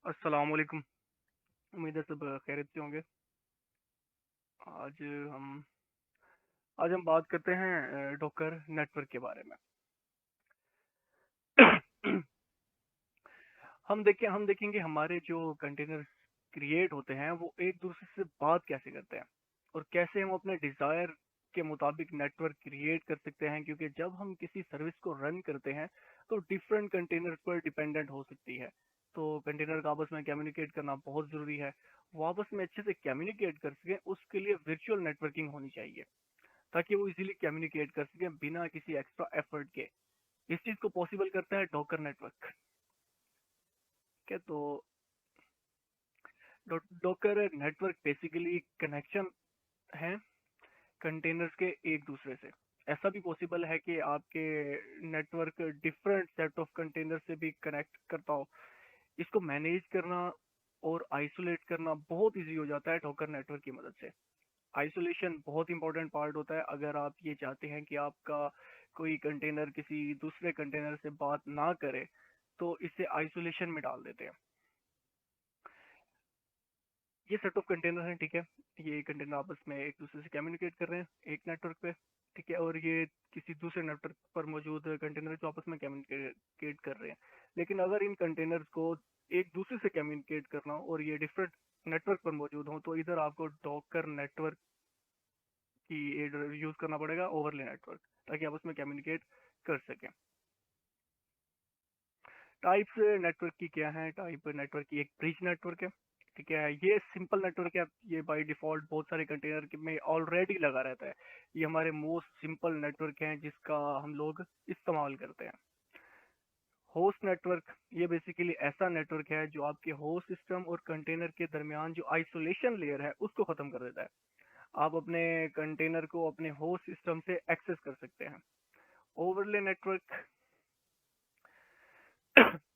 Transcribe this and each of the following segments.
अस्सलाम वालेकुम। उम्मीद है सब खैरियत से होंगे। आज हम आज हम बात करते हैं डॉकर नेटवर्क के बारे में। हम देखेंगे हमारे जो कंटेनर क्रिएट होते हैं वो एक दूसरे से बात कैसे करते हैं और कैसे हम अपने डिजायर के मुताबिक नेटवर्क क्रिएट कर सकते हैं, क्योंकि जब हम किसी सर्विस को रन करते हैं तो डिफरेंट कंटेनर्स पर डिपेंडेंट हो सकती है। तो कंटेनर का आपस में कम्युनिकेट करना बहुत जरूरी है। वो आपस में अच्छे से कम्युनिकेट कर सके उसके लिए वर्चुअल नेटवर्किंग होनी चाहिए, ताकि वो इजीली कम्युनिकेट कर सके बिना किसी एक्स्ट्रा एफर्ट के। इस चीज को पॉसिबल करता है डॉकर नेटवर्क। क्या तो डॉकर नेटवर्क बेसिकली कनेक्शन है कंटेनर्स के एक दूसरे से। ऐसा भी पॉसिबल है कि आपके network different set of container से भी कनेक्ट करता हो। इसको मैनेज करना और आइसोलेट करना बहुत इजी हो जाता है डॉकर नेटवर्क की मदद से। आइसोलेशन बहुत इंपॉर्टेंट पार्ट होता है। अगर आप ये चाहते हैं कि आपका कोई कंटेनर किसी दूसरे कंटेनर से बात ना करे तो इसे आइसोलेशन में डाल देते हैं। ये सेट ऑफ कंटेनर हैं, ठीक है। ये कंटेनर आपस में एक दूसरे से कम्युनिकेट कर रहे हैं एक नेटवर्क पे, ठीक है। और ये किसी दूसरे नेटवर्क पर मौजूद कंटेनर जो आपस में कम्युनिकेट कर रहे हैं। लेकिन अगर इन कंटेनर्स को एक दूसरे से कम्युनिकेट करना हो और ये डिफरेंट नेटवर्क पर मौजूद हो, तो इधर आपको डॉकर नेटवर्क की यूज करना पड़ेगा, ओवरले नेटवर्क, ताकि आपस में कम्युनिकेट कर सकें। टाइप्स नेटवर्क की क्या है? टाइप नेटवर्क की एक ब्रिज नेटवर्क है, ठीक है। ये सिंपल नेटवर्क है। ये बाय डिफॉल्ट बहुत सारे कंटेनर में ऑलरेडी लगा रहता है। ये हमारे मोस्ट सिंपल नेटवर्क है जिसका हम लोग इस्तेमाल करते हैं। होस्ट नेटवर्क, ये बेसिकली ऐसा नेटवर्क है जो आपके होस्ट सिस्टम और कंटेनर के दरमियान जो आइसोलेशन लेयर है उसको खत्म कर देता है। आप अपने कंटेनर को अपने होस्ट सिस्टम से एक्सेस कर सकते हैं। ओवरले नेटवर्क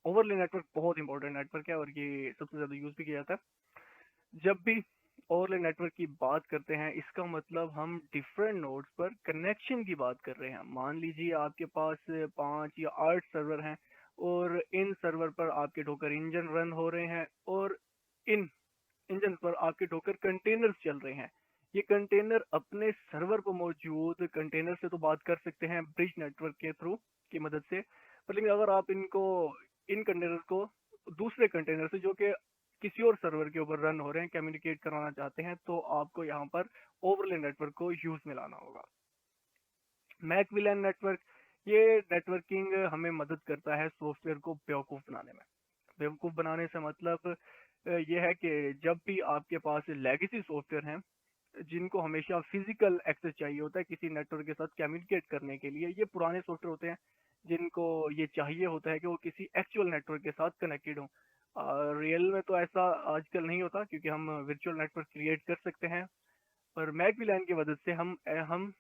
ओवरले नेटवर्क बहुत इंपॉर्टेंट नेटवर्क है और ये सबसे ज्यादा यूज भी किया जाता है। जब भी ओवरले नेटवर्क की बात करते हैं इसका मतलब हम डिफरेंट नोड्स पर कनेक्शन की बात कर रहे हैं। मान लीजिए आपके पास 5 या 8 सर्वर हैं और इन सर्वर पर आपके डोकर इंजन रन हो रहे हैं और इन इंजन पर आपके डोकर कंटेनर्स चल रहे हैं। ये कंटेनर अपने सर्वर पर मौजूद कंटेनर से तो बात कर सकते हैं ब्रिज नेटवर्क के थ्रू की मदद से, पर लेकिन अगर आप इन कंटेनर को दूसरे कंटेनर से जो कि किसी और सर्वर के ऊपर रन हो रहे हैं कम्युनिकेट कराना चाहते हैं, तो आपको यहाँ पर ओवरले नेटवर्क को यूज में लाना होगा। मैकविलन नेटवर्क, ये नेटवर्किंग हमें मदद करता है सॉफ्टवेयर को बेवकूफ बनाने में। बेवकूफ बनाने से मतलब ये है कि जब भी आपके पास लेगेसी सॉफ्टवेयर हैं जिनको हमेशा फिजिकल एक्सेस चाहिए होता है किसी नेटवर्क के साथ कम्युनिकेट करने के लिए, ये पुराने सॉफ्टवेयर होते हैं जिनको ये चाहिए होता है कि वो किसी एक्चुअल नेटवर्क के साथ कनेक्टेड हो। रियल में तो ऐसा आजकल नहीं होता क्योंकि हम वर्चुअल नेटवर्क क्रिएट कर सकते हैं। पर मैकविलान की मदद से हम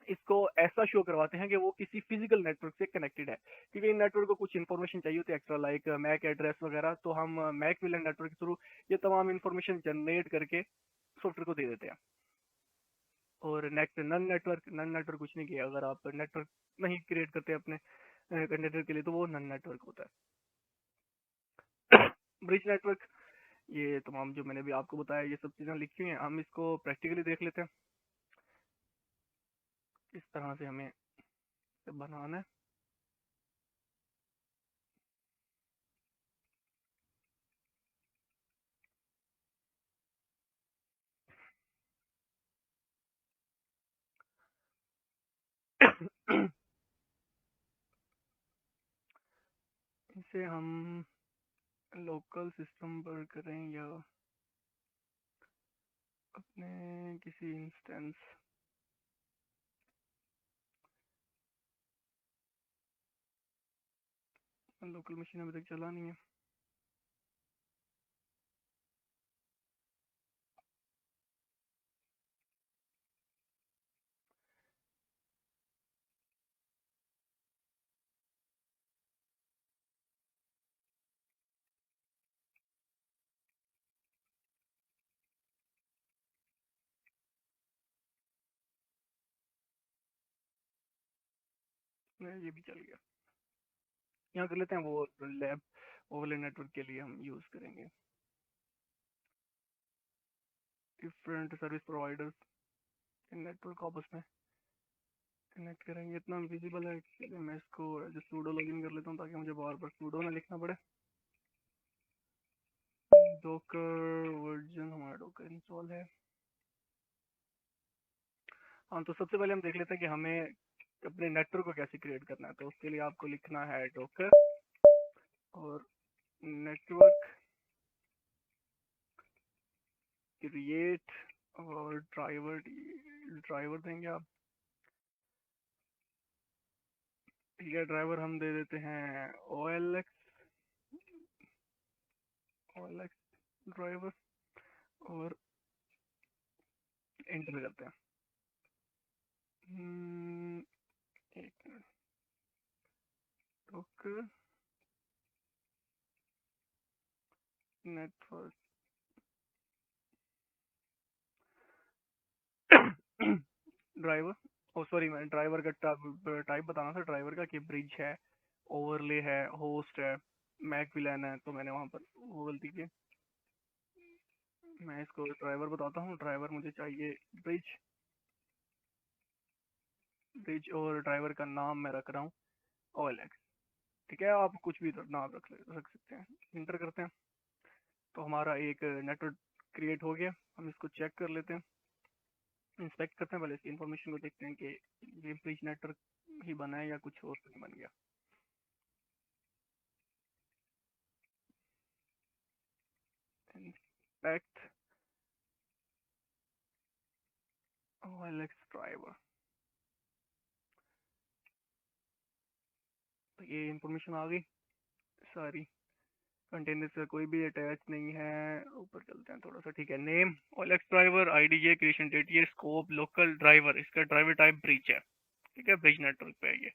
इसको ऐसा शो करवाते हैं कि वो किसी फिजिकल नेटवर्क से कनेक्टेड है, क्योंकि इन नेटवर्क को कुछ इन्फॉर्मेशन चाहिए होती है एक्स्ट्रा, लाइक मैक एड्रेस वगैरह। तो हम मैक विलन नेटवर्क के थ्रू ये तमाम इन्फॉर्मेशन जनरेट करके सॉफ्टवेयर को दे देते हैं। और नेक्स्ट नन नेटवर्क कुछ नहीं किया। अगर आप नेटवर्क नहीं क्रिएट करते अपने कंटेनर के लिए तो वो नन नेटवर्क होता है। ब्रिज नेटवर्क, ये तमाम जो मैंने भी आपको बताया ये सब चीजें लिखी हुई हैं, हम इसको प्रैक्टिकली देख लेते हैं किस तरह से हमें बनाना है। इसे हम लोकल सिस्टम पर करें या अपने किसी इंस्टेंस, लोकल मशीन अभी तक चला नहीं है। ये भी चल गया। यहाँ कर लेते हैं वो लैब ओवरले नेटवर्क के लिए हम यूज करेंगे। डिफरेंट सर्विस प्रोवाइडर्स नेटवर्क आपस में कनेक्ट करेंगे। इतना विजिबल है कि मैं इसको जो सूडो लॉगिन कर लेता हूँ ताकि मुझे बार बार सूडो ना लिखना पड़े। डोकर वर्जन हमारा डोकर इंस्टॉल है। हाँ, तो सबसे पहले हम देख लेते हैं कि हमें अपने नेटवर्क को कैसे क्रिएट करना है। तो उसके लिए आपको लिखना है डोकर और नेटवर्क क्रिएट और ड्राइवर देंगे आप। ठीक है, ड्राइवर हम दे देते हैं OLX ड्राइवर और एंटर करते हैं। एक मिनट, डोकर नेटवर्क ड्राइवर, ओ सॉरी, मैं ड्राइवर का टाइप बताना था ड्राइवर का कि ब्रिज है, ओवरले है, होस्ट है, मैक विलन है, तो मैंने वहां पर वो गलती की। मैं इसको ड्राइवर बताता हूँ। ड्राइवर मुझे चाहिए ब्रिज, और ड्राइवर का नाम मैं रख रहा हूँ OLX। ठीक है, आप कुछ भी नाम रख सकते हैं। इंटर करते हैं तो हमारा एक नेटवर्क क्रिएट हो गया। हम इसको चेक कर लेते हैं, इंस्पेक्ट करते हैं, पहले इसकी इन्फॉर्मेशन को देखते हैं कि ये ब्रिज नेटवर्क ही बना है या कुछ और नहीं बन गया। इंस्पेक्ट OLX ड्राइवर, तो ये इन्फॉर्मेशन आ गई सारी। कंटेनर से कोई भी अटैच नहीं है। ऊपर चलते हैं थोड़ा सा। ठीक है, name OLX driver, IDJ, creation date, ये स्कोप, लोकल ड्राइवर, इसका ड्राइवर टाइप ब्रिज है। ठीक है, ब्रिज नेटवर्क पे है ये।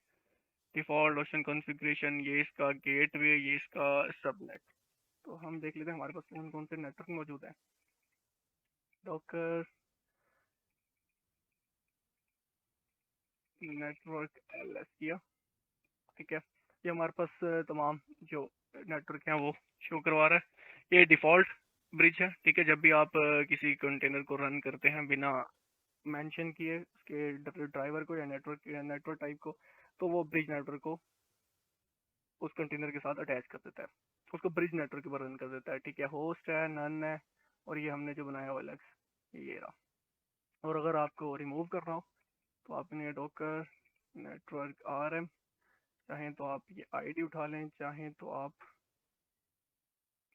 डिफॉल्ट ओशन कॉन्फ़िगरेशन, ये इसका गेटवे, ये इसका सबनेट। तो हम देख लेते हैं हमारे पास कौन कौन से नेटवर्क मौजूद है। डॉकर नेटवर्क LS किया। ठीक है, ये हमारे पास तमाम जो नेटवर्क हैं वो शो करवा रहा है। ये डिफॉल्ट ब्रिज है। ठीक है, जब भी आप किसी कंटेनर को रन करते हैं बिना मेंशन किए उसके ड्राइवर को या नेटवर्क टाइप को, तो वो ब्रिज नेटवर्क को उस कंटेनर के साथ अटैच कर देता है, उसको ब्रिज नेटवर्क पर रन कर देता है। ठीक है, होस्ट है, नन है, और ये हमने जो बनाया OLX ये रहा। और अगर आपको रिमूव करना हो तो आपने डॉकर नेटवर्क RM, चाहें तो आप ये ID उठा लें, चाहें तो आप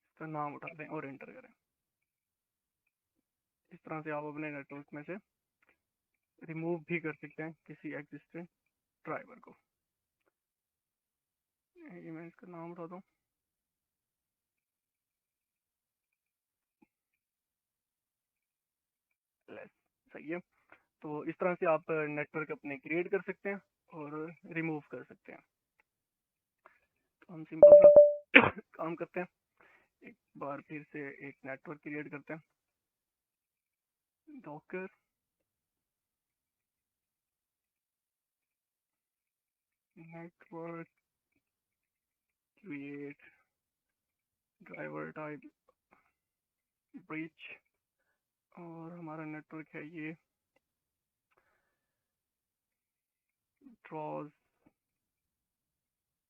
इसका नाम उठा लें और एंटर करें। इस तरह से आप अपने नेटवर्क में से रिमूव भी कर सकते हैं किसी एग्जिस्टिंग ड्राइवर को। ये मैं इसका नाम उठाता हूँ, सही है। तो इस तरह से आप नेटवर्क अपने क्रिएट कर सकते हैं और रिमूव कर सकते हैं। तो हम सिंपल सा काम करते हैं, एक बार फिर से एक नेटवर्क क्रिएट करते हैं। Docker network create driver type bridge, और हमारा नेटवर्क है ये ड्रॉज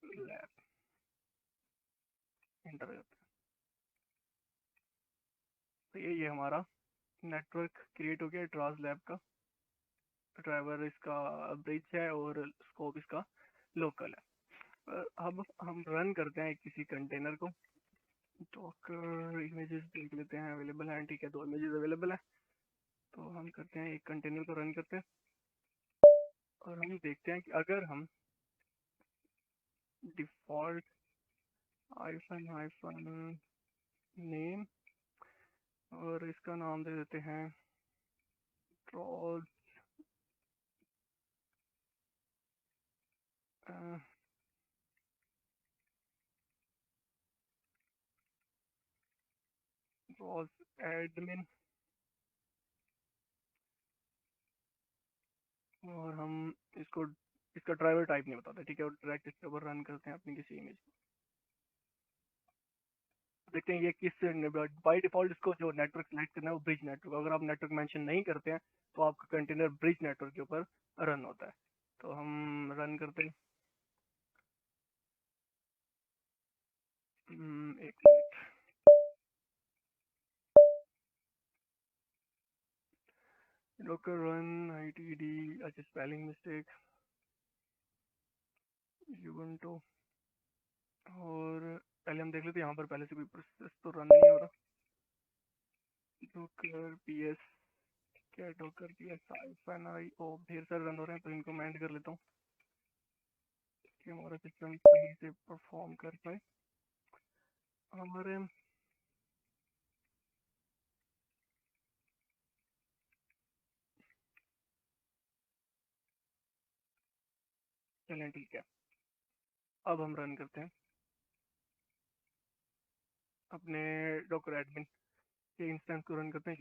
लैब। एंटर करते हैं। तो ये हमारा नेटवर्क क्रिएट हो गया ड्रॉज लैब का। ड्राइवर इसका ब्रिज है और स्कोप इसका लोकल है। अब हम रन करते हैं किसी कंटेनर को। डॉकर इमेजेस देख लेते हैं अवेलेबल हैं। ठीक है, 2 इमेजेस अवेलेबल है। तो हम करते हैं एक कंटेनर को रन करते हैं और हम देखते हैं कि अगर हम डिफॉल्ट हाइफन हाइफन नेम और इसका नाम दे देते हैं ड्रॉज ड्रॉज एडमिन, और हम इसको इसका ड्राइवर टाइप नहीं बताते। ठीक है, और डायरेक्ट इसके ऊपर रन करते हैं अपनी किसी इमेज। देखते हैं ये किस, बाय डिफॉल्ट इसको जो नेटवर्क सेलेक्ट करना है वो ब्रिज नेटवर्क, अगर आप नेटवर्क मेंशन नहीं करते हैं तो आपका कंटेनर ब्रिज नेटवर्क के ऊपर रन होता है। तो हम रन करते हैं। एक मिनट, डॉकर रन आईटीडी, अच्छा स्पेलिंग मिस्टेक, यूबंटू। और पहले हम देख लेते हैं यहाँ पर पहले से कोई प्रोसेस तो रन नहीं हो रहा। डॉकर पीएस, क्या डॉकर पीएस हाइफन आई ओ ढेर सारे रन हो रहे हैं, तो इनको मैं ऐड कर लेता हूँ कि हमारा सिस्टम सही से परफॉर्म कर पाए। हमारे चलें ठीक है, अब हम रन करते हैं अपने डॉकर एडमिन के इंस्टेंस को रन करते हैं।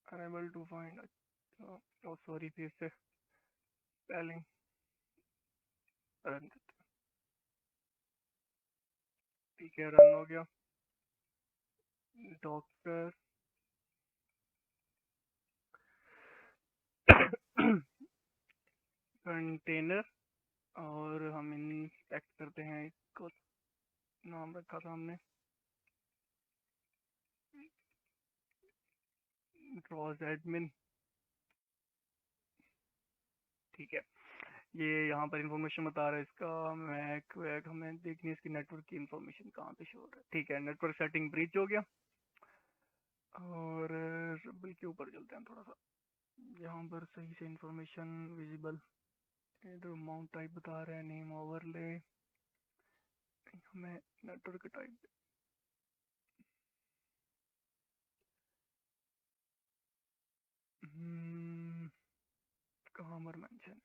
अनेबल टू फाइंड, अच्छा सॉरी फिर से स्पेलिंग, रन करते हैं। ठीक है, रन हो गया। डॉकर कंटेनर, और हम इंस्पेक्ट करते हैं इसको, नाम रखा था हमने ड्रॉज एडमिन। ठीक है, ये यहाँ पर इंफॉर्मेशन बता रहा है इसका मैक वैक, हमें देखनी है इसकी नेटवर्क की इंफॉर्मेशन कहाँ पे शो हो रहा है। ठीक है, नेटवर्क सेटिंग ब्रीच हो गया। और रबल के ऊपर चलते हैं थोड़ा सा, यहाँ पर सही से इंफॉर्मेशन विजिबल, इधर माउंट टाइप बता रहे हैं, नेम ओवरले, हमें नेटवर्क टाइप कहाँ पर मेंशन,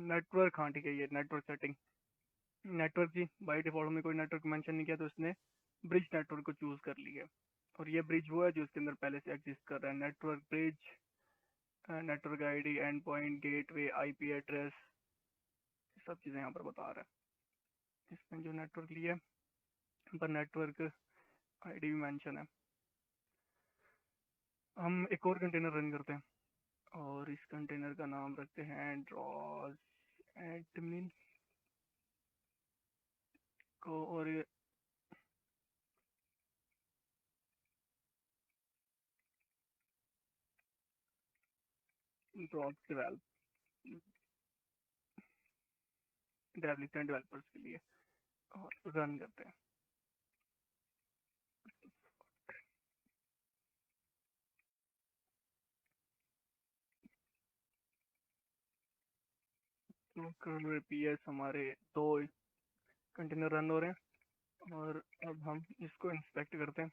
नेटवर्क, हाँ ठीक है, ये नेटवर्क सेटिंग, नेटवर्क जी बाय डिफॉल्ट में कोई नेटवर्क मेंशन नहीं किया तो इसने ब्रिज नेटवर्क को चूज कर लिया। और ये ब्रिज वो है जो इसके अंदर पहले से एग्जिस्ट कर रहा है, network bridge, network ID, and point, gateway, IP address, सब चीज़ें यहाँ पर बता रहा है। इसमें जो नेटवर्क लिया है पर नेटवर्क आईडी भी मेंशन है। हम एक और कंटेनर रन करते हैं और इस कंटेनर का नाम रखते हैं ड्रॉज एडमिन को, और ड्रॉज डेवलपर्स के लिए, और रन करते हैं। पीएस हमारे दो कंटेनर रन हो रहे हैं, और अब हम इसको इंस्पेक्ट करते हैं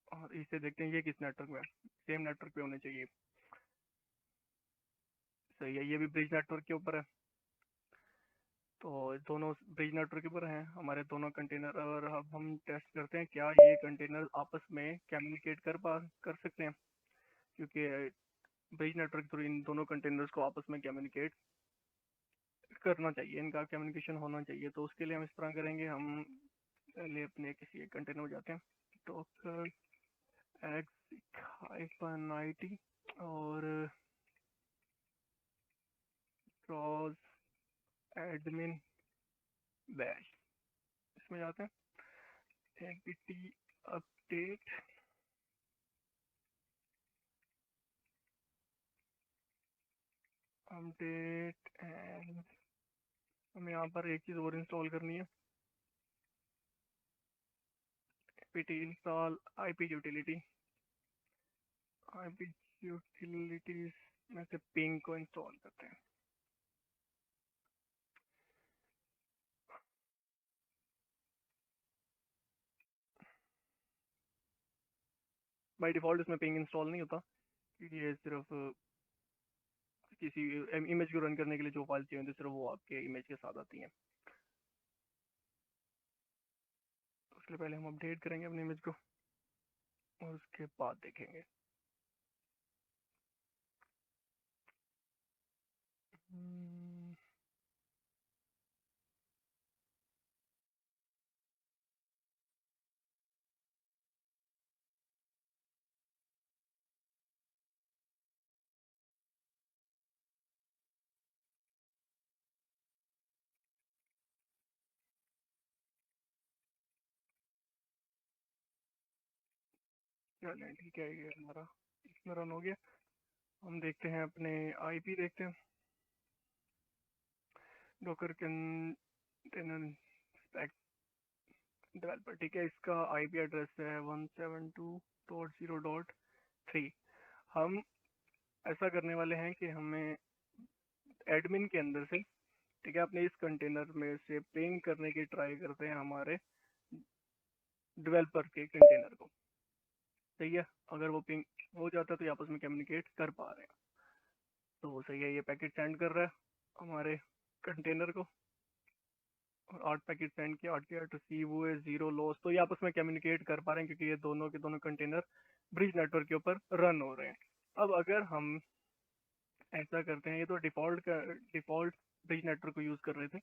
और इसे देखते हैं ये किस नेटवर्क में, सेम नेटवर्क पे होने चाहिए। सही है, ये भी ब्रिज नेटवर्क के ऊपर है, तो दोनों ब्रिज नेटवर्क के ऊपर हैं हमारे दोनों कंटेनर। और अब हम टेस्ट करते हैं क्या ये कंटेनर आपस में कम्युनिकेट कर सकते हैं, क्योंकि ब्रिज नेटवर्क थ्रू इन दोनों कंटेनर्स को आपस में कम्युनिकेट करना चाहिए, इनका कम्युनिकेशन होना चाहिए। तो उसके लिए हम इस तरह करेंगे, हम पहले अपने किसी एक कंटेनर में जाते हैं, डॉकर x-IT और क्रॉस एडमिन बैश, इसमें जाते हैं, एनपीटी अपडेट, अपडेट, एंड हमें यहाँ पर एक चीज़ और इंस्टॉल करनी है, NPT install IP utility, IP utilities में से पिंग को इंस्टॉल करते हैं। बाय डिफॉल्ट इसमें पिंग इंस्टॉल नहीं होता, ये सिर्फ किसी इमेज को रन करने के लिए जो फाइल चाहिए सिर्फ वो आपके इमेज के साथ आती हैं। उसके पहले हम अपडेट करेंगे अपनी इमेज को और उसके बाद देखेंगे। चलिए ठीक है, ये हमारा इसमें रन हो गया। हम देखते हैं अपने आईपी, देखते हैं डॉकर कंटेनर डेवलपर। ठीक है, इसका आईपी एड्रेस है 172.0.3। हम ऐसा करने वाले हैं कि हमें एडमिन के अंदर से, ठीक है, अपने इस कंटेनर में से पिंग करने की ट्राई करते हैं हमारे डेवलपर के कंटेनर को। सही है, अगर वो पिंग हो जाता है तो ये आपस में कम्युनिकेट कर पा रहे हैं। तो सही है, ये पैकेट सेंड कर रहा है हमारे कंटेनर को और 8 पैकेट सेंड किया, 8 के 8 रिसीव हुए, 0 लॉस। तो ये आपस में कम्युनिकेट कर पा रहे हैं क्योंकि ये दोनों के दोनों कंटेनर ब्रिज नेटवर्क के ऊपर रन हो रहे हैं। अब अगर हम ऐसा करते हैं, ये तो डिफॉल्ट ब्रिज नेटवर्क को यूज कर रहे थे।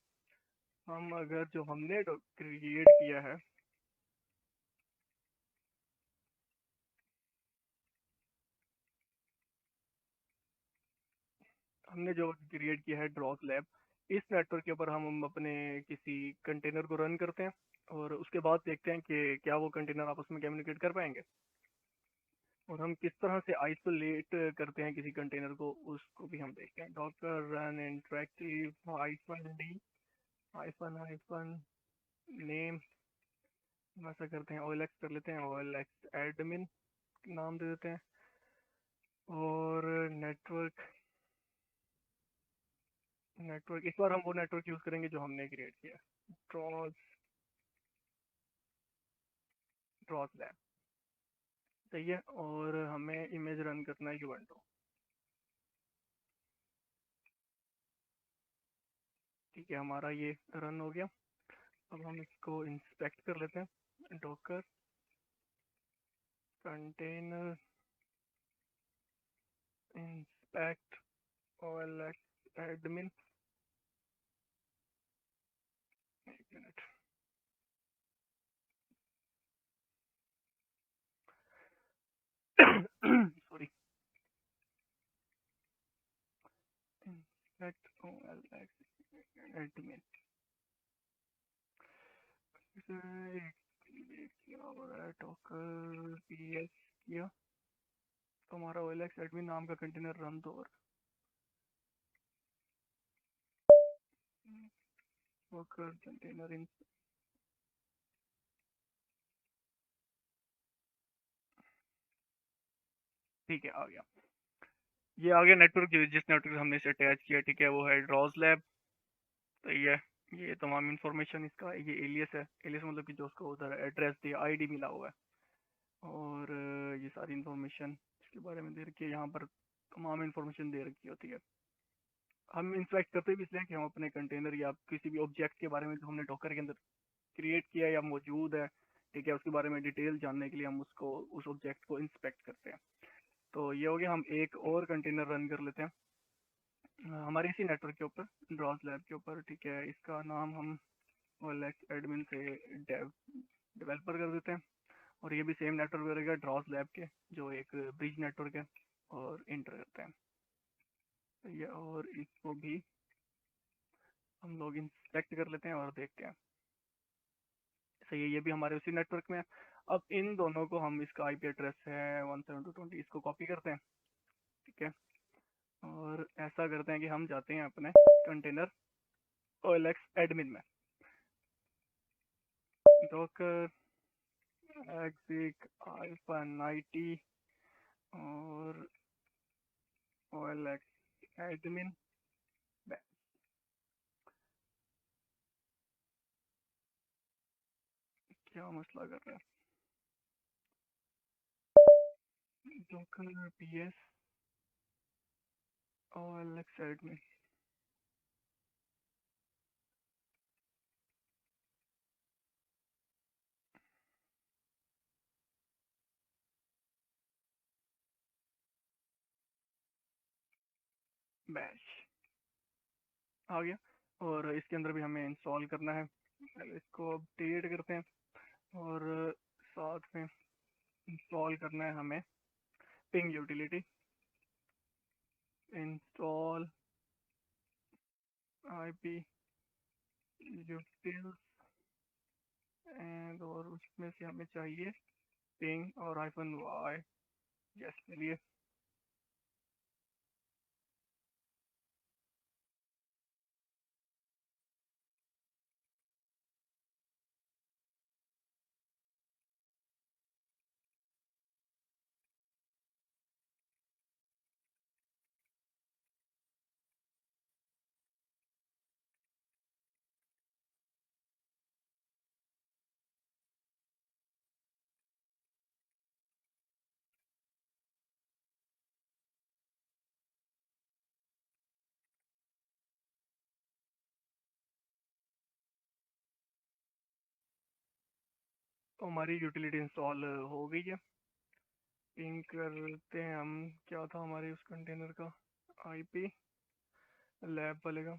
हम अगर जो हमने क्रिएट किया है, हमने जो क्रिएट किया है ड्रॉस लैब, इस नेटवर्क के ऊपर हम अपने किसी कंटेनर को रन करते हैं और उसके बाद देखते हैं कि क्या वो कंटेनर आपस में कम्युनिकेट कर पाएंगे और हम किस तरह से आइसोलेट करते हैं किसी कंटेनर को, उसको भी हम देखते हैं। Docker run interactive hyphen D hyphen hyphen name, हम ऐसा करते हैं OLX कर लेते हैं, OLX एडमिन नाम दे देते हैं और नेटवर्क नेटवर्क इस बार हम वो नेटवर्क यूज करेंगे जो हमने क्रिएट किया, ड्रॉस ड्रॉस लैब। सही है, और हमें इमेज रन करना है यूवेंटो। ठीक है, हमारा ये रन हो गया। अब हम इसको इंस्पेक्ट कर लेते हैं। Docker container inspect OLX admin, एक minute. Sorry, inspect OLX admin Docker PS किया तो हमारा OLX एडमिन नाम का कंटेनर रन तो और डॉकर कंटेनर इन। ठीक है, आ गया। ये आ गया नेटवर्क, जिस नेटवर्क से हमने इसे अटैच किया। ठीक है, वो है ड्रॉस लैब। तो ये तमाम इंफॉर्मेशन इसका, ये एलियस है। एलियस मतलब कि जो उसको उधर एड्रेस दिया, आईडी मिला हुआ है और ये सारी इंफॉर्मेशन इसके बारे में दे रखी है। यहाँ पर तमाम इंफॉर्मेशन दे रखी होती है। हम इंस्पेक्ट करते भी इसलिए कि हम अपने कंटेनर या किसी भी ऑब्जेक्ट के बारे में जो हमने डॉकर के अंदर क्रिएट किया या मौजूद है, ठीक है, उसके बारे में डिटेल जानने के लिए हम उसको उस ऑब्जेक्ट को इंस्पेक्ट करते हैं। तो ये हो गया। हम एक और कंटेनर रन कर लेते हैं हमारे इसी नेटवर्क के ऊपर, ड्रॉस लैब के ऊपर। ठीक है, इसका नाम हम OLX एडमिन से डेवलपर कर देते हैं और ये भी सेम नेटवर्क रहेगा ड्रॉस लैब के, जो एक ब्रिज नेटवर्क है, और इंटर करते हैं। तो ये, और इसको भी हम लोग इंस्पेक्ट कर लेते हैं और देखते हैं। सही है, ये भी हमारे उसी नेटवर्क में है। अब इन दोनों को हम, इसका IP एड्रेस है 172.20, इसको कॉपी करते हैं। ठीक है, और ऐसा करते हैं कि हम जाते हैं अपने कंटेनर OLX एडमिन में, डॉकर exec -IT और OLX एडमिन। क्या मसला कर रहा है? Docker PS OLX admin. Bash आ गया। और इसके अंदर भी हमें इंस्टॉल करना है, पहले इसको अपडेट करते हैं। और साथ में इंस्टॉल करना है हमें ping utility, install IP utils and, और उसमें से हमें चाहिए पिंग और -y। यस, चलिए। तो हमारी यूटिलिटी इंस्टॉल हो गई है। पिंग करते हैं हम, क्या था हमारे उस कंटेनर का आईपी लैब वाले का।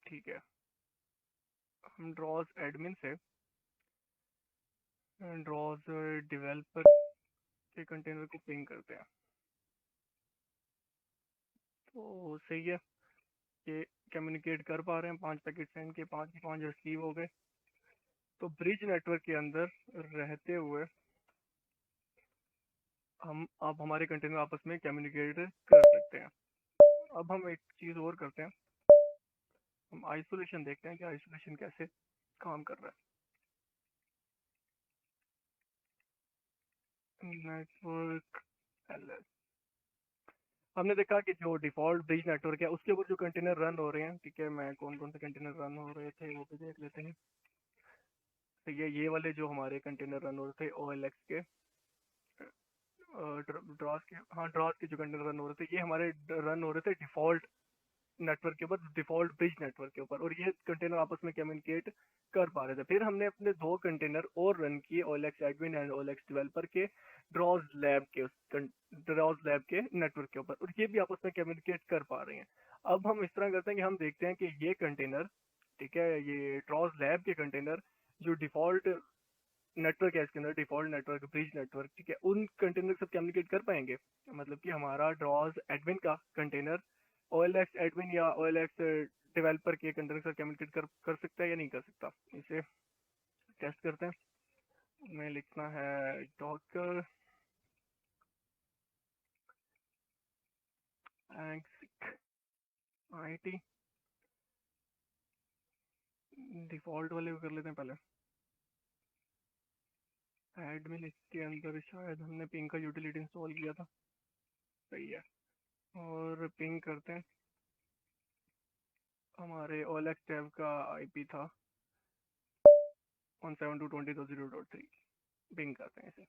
ठीक है, हम ड्रॉज एडमिन से ड्रॉज डेवलपर के कंटेनर को पिंग करते हैं। तो सही है, ये कम्युनिकेट कर पा रहे हैं, 5 पैकेट सेंड के 5 के 5 रिसीव हो गए। तो ब्रिज नेटवर्क के अंदर रहते हुए हम अब हमारे कंटेनर आपस में कम्युनिकेट कर सकते हैं। अब हम एक चीज़ और करते हैं, हम आइसोलेशन देखते हैं कि आइसोलेशन कैसे काम कर रहा है। नेटवर्क एलएस, हमने देखा कि जो डिफॉल्ट ब्रिज नेटवर्क है उसके ऊपर जो कंटेनर रन हो रहे हैं, ठीक है, मैं कौन कौन से कंटेनर रन हो रहे थे वो भी देख लेते हैं। तो ये वाले जो हमारे कंटेनर रन हो रहे थे OLX के, ड्रॉस के, हाँ ड्रॉस के जो कंटेनर रन हो रहे थे, ये हमारे रन हो रहे थे डिफॉल्ट नेटवर्क के ऊपर, डिफॉल्ट ब्रिज नेटवर्क के ऊपर, और ये कंटेनर आपस में कम्युनिकेट कर पा रहे थे। फिर हमने अपने 2 कंटेनर और रन किए OLX admin and OLX developer के ड्रॉज लैब के नेटवर्क के ऊपर, और ये भी आपस में कम्युनिकेट कर पा रहे हैं। अब हम इस तरह करते हैं कि हम देखते हैं कि ये कंटेनर, ठीक है, ये ड्रॉज लैब के कंटेनर जो डिफॉल्ट नेटवर्क है, इसके अंदर डिफॉल्ट नेटवर्क ब्रिज नेटवर्क, ठीक है, उन कंटेनर के साथ कम्युनिकेट कर पाएंगे। मतलब कि हमारा ड्रॉज एडमिन का कंटेनर OLX एडमिन या OLX डेवलपर के कंटेनर के साथ कम्युनिकेट कर सकता है या नहीं कर सकता। इसे टेस्ट करते हैं। हमें लिखना है डॉकर IT, डिफॉल्ट वाले को कर लेते हैं पहले एडमिन। इसके अंदर शायद हमने पिंग का यूटिलिटी इंस्टॉल किया था, सही है। और पिंग करते हैं, हमारे OLX टैब का IP था 172.20.3, पिंग करते हैं इसे।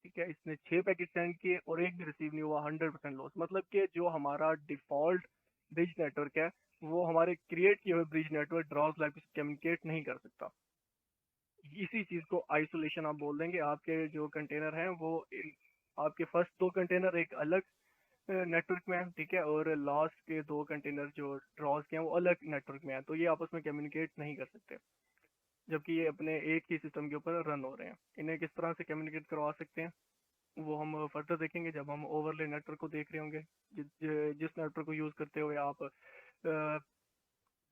ठीक है, इसने 6 पैकेट सेंड किए और एक भी रिसीव नहीं हुआ, 100% लॉस। मतलब कि जो हमारा डिफॉल्ट ब्रिज नेटवर्क है वो हमारे क्रिएट किए हुए ब्रिज नेटवर्क ड्रॉज लाइफ से कम्युनिकेट नहीं कर सकता। इसी चीज को आइसोलेशन आप बोल देंगे। आपके जो कंटेनर हैं वो आपके फर्स्ट 2 कंटेनर एक अलग नेटवर्क में है, ठीक है, और लास्ट के 2 कंटेनर जो ड्रॉज के हैं वो अलग नेटवर्क में है, तो ये आपस में कम्युनिकेट नहीं कर सकते, जबकि ये अपने एक ही सिस्टम के ऊपर रन हो रहे हैं। इन्हें किस तरह से कम्युनिकेट करवा सकते हैं वो हम फर्दर देखेंगे जब हम ओवरले नेटवर्क को देख रहे होंगे। जिस नेटवर्क को यूज करते हुए आप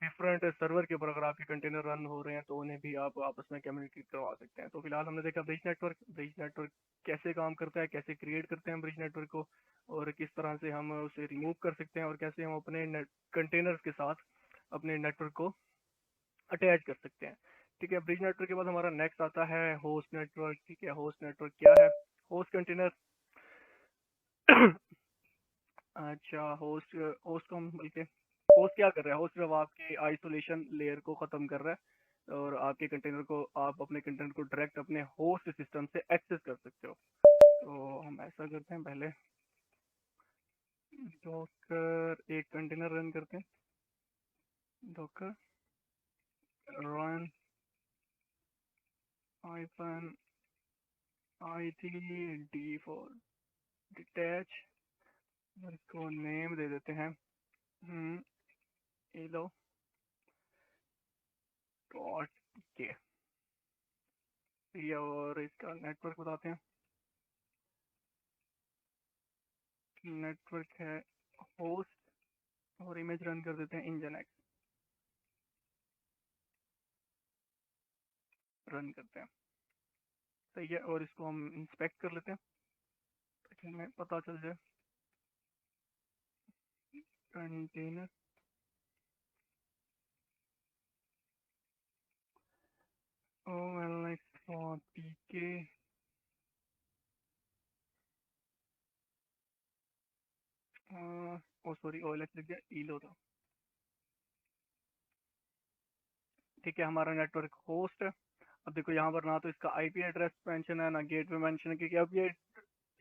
डिफरेंट सर्वर के ऊपर अगर आपके कंटेनर रन हो रहे हैं तो उन्हें भी आप आपस में कम्युनिकेट करवा सकते हैं। तो फिलहाल हमने देखा ब्रिज नेटवर्क कैसे काम करता है, कैसे क्रिएट करते हैं ब्रिज नेटवर्क को, और किस तरह से हम उसे रिमूव कर सकते हैं, और कैसे हम अपने कंटेनर्स के साथ अपने नेटवर्क को अटैच कर सकते हैं। ठीक है, ब्रिज नेटवर्क के बाद हमारा नेक्स्ट आता है होस्ट नेटवर्क। ठीक है, होस्ट नेटवर्क क्या है? होस्ट कंटेनर अच्छा, होस्ट होस्ट को हम बल्कि होस्ट क्या कर रहा है, होस्ट जब आपके आइसोलेशन लेयर को खत्म कर रहा है और आपके कंटेनर को, आप अपने कंटेनर को डायरेक्ट अपने होस्ट सिस्टम से एक्सेस कर सकते हो। तो हम ऐसा करते हैं, पहले डॉकर एक कंटेनर रन करते हैं, डॉकर रन आई थी डी फॉर डिटैच, और इसको नेम दे देते हैं एलो डॉट के, और इसका नेटवर्क बताते हैं। नेटवर्क है होस्ट, और इमेज रन कर देते हैं इंजन एक्स, रन करते हैं। सही है, और इसको हम इंस्पेक्ट कर लेते हैं ताकि हमें पता चल जाए। कंटेनर OLX और PK, ओ सॉरी OLX लिख दिया, ईलो था। ठीक है, हमारा नेटवर्क होस्ट है। अब देखो यहाँ पर ना तो इसका आईपी एड्रेस मेंशन है ना गेटवे मेंशन है, क्योंकि अब ये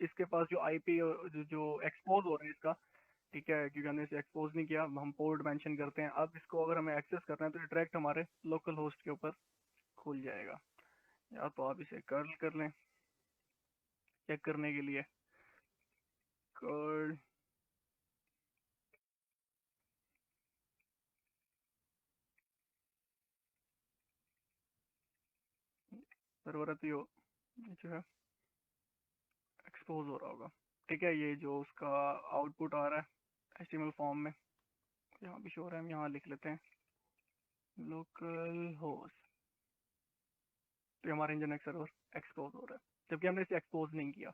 इसके पास जो आईपी जो एक्सपोज हो रहा है इसका, ठीक है, क्योंकि हमने इसे एक्सपोज नहीं किया, हम पोर्ट मेंशन करते हैं। अब इसको अगर हमें एक्सेस करना है तो डायरेक्ट हमारे लोकल होस्ट के ऊपर खुल जाएगा। या तो आप इसे कर्ल कर लें चेक करने के लिए, कर्ल सर्वर है तो ये जो है एक्सपोज हो रहा होगा। ठीक है, ये जो उसका आउटपुट आ रहा है HTML फॉर्म में, यहाँ भी शो हो रहा है, हम यहाँ लिख लेते हैं लोकल होस्ट, तो हमारा इंजन सर्वर एक्सपोज हो रहा है, जबकि हमने इसे एक्सपोज नहीं किया।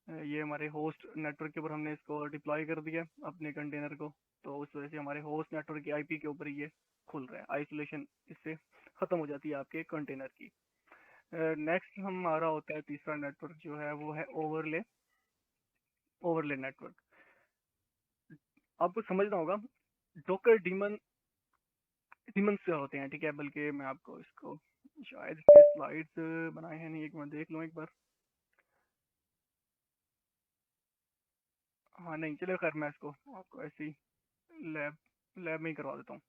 ये हमारे होस्ट नेटवर्क के ऊपर हमने इसको डिप्लॉय कर दिया अपने कंटेनर को, तो उस वजह से हमारे होस्ट नेटवर्क की आईपी के ऊपर ये खुल रहा है। आइसोलेशन इससे खत्म हो जाती है आपके कंटेनर की। नेक्स्ट हमारा होता है तीसरा नेटवर्क जो है वो है ओवरले, ओवरले नेटवर्क। आपको समझना होगा डोकर डीमन, डीमन से होते हैं, ठीक है, बल्कि मैं आपको इसको शायद इसके स्लाइड्स बनाए हैं नहीं, एक मिनट देख लूँ एक बार। हाँ नहीं चलो खैर, मैं इसको आपको ऐसे ही लैब लैब में ही करवा देता हूँ।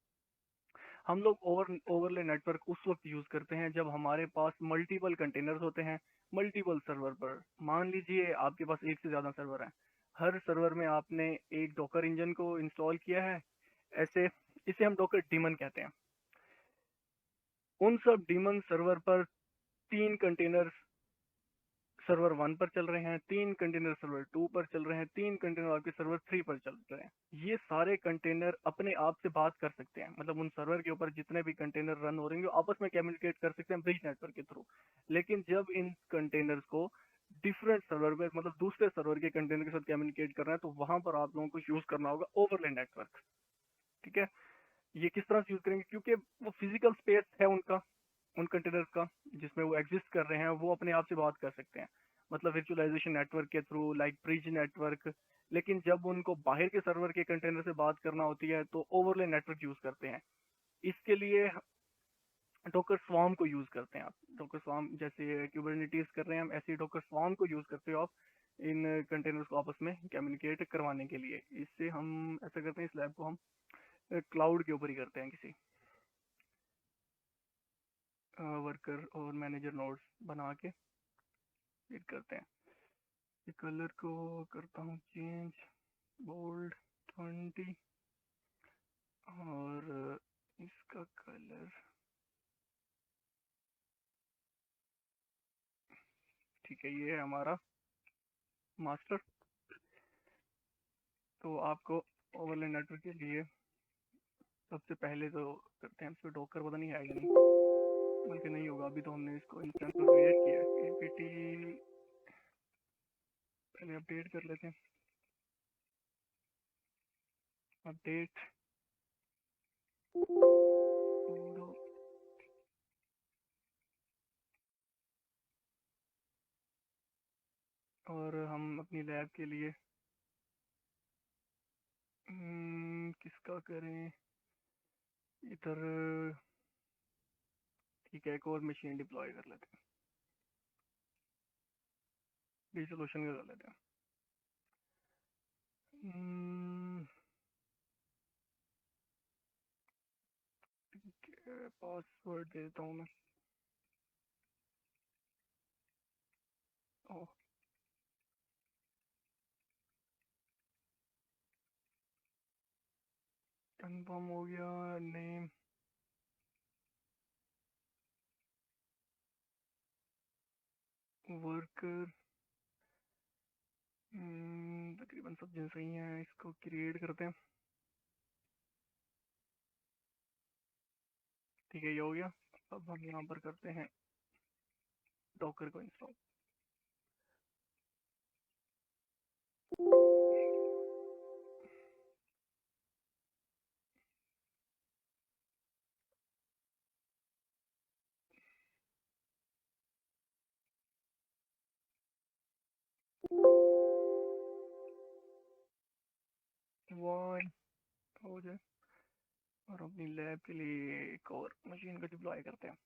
हम लोग ओवरले नेटवर्क उस वक्त यूज करते हैं जब हमारे पास मल्टीपल कंटेनर्स होते हैं मल्टीपल सर्वर पर। मान लीजिए आपके पास एक से ज्यादा सर्वर है, हर सर्वर में आपने एक डॉकर इंजन को इंस्टॉल किया है, ऐसे इसे हम डॉकर डीमन कहते हैं। उन सब डीमन सर्वर पर 3 कंटेनर सर्वर 1 पर चल रहे हैं, 3 कंटेनर सर्वर 2 पर चल रहे हैं, 3 कंटेनर आपके सर्वर 3 पर चल रहे हैं। ये सारे कंटेनर अपने आप से बात कर सकते हैं, मतलब उन सर्वर के ऊपर जितने भी कंटेनर रन हो रहे हैं आपस में कम्युनिकेट कर सकते हैं ब्रिज नेटवर्क के थ्रू। लेकिन जब इन कंटेनर्स को डिफरेंट सर्वर में, मतलब दूसरे सर्वर के कंटेनर के साथ कम्युनिकेट करना है, तो वहां पर आप लोगों को यूज करना होगा ओवरले नेटवर्क। ठीक है, ये किस तरह से यूज करेंगे, क्योंकि वो फिजिकल स्पेस है उनका, उन कंटेनर्स का जिसमें वो एग्जिस्ट कर रहे हैं, वो अपने आप से बात कर सकते हैं, मतलब वर्चुअलाइजेशन नेटवर्क के थ्रू, लाइक ब्रिज नेटवर्क। लेकिन जब उनको बाहर के सर्वर के कंटेनर से बात करना होती है तो ओवरले नेटवर्क यूज करते हैं। इसके लिए डॉकर स्वार्म को यूज करते हैं आप। डॉकर स्वार्म जैसे क्यूबरनेटिस कर रहे हैं हम, ऐसे डॉकर स्वार्म को यूज करते हो आप इन कंटेनर्स को आपस में कम्युनिकेट करवाने के लिए। इससे हम ऐसा करते हैं, इस लैब को हम क्लाउड के ऊपर ही करते हैं, किसी वर्कर और मैनेजर नोड्स बना के फिर करते हैं। कलर को करता हूँ चेंज, बोल्ड 20, और इसका कलर ठीक है, ये है हमारा मास्टर। तो आपको ओवरले नेटवर्क के लिए सबसे पहले तो करते हैं, इसमें डॉकर पता नहीं है कि नहीं, बल्कि नहीं होगा, अभी तो हमने इसको इंस्टेंस में क्रिएट किया है। apt पहले अपडेट कर लेते हैं, अपडेट और हम अपनी लैब के लिए किसका करें इधर, ठीक है, एक और मशीन डिप्लॉय कर लेते हैं, डिसोल्यूशन का कर लेते हैं। पासवर्ड दे देता हूँ मैं, कंफर्म हो गया। नेम वर्कर तकरीबन सब जैसे ही है, इसको क्रिएट करते हैं। ठीक है, ये हो गया। अब हम यहाँ पर करते हैं डॉकर को इंस्टॉल। वन हो जाए और अपनी लैब के लिए एक और मशीन को डिप्लॉय करते हैं।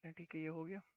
ठीक है, ये हो गया।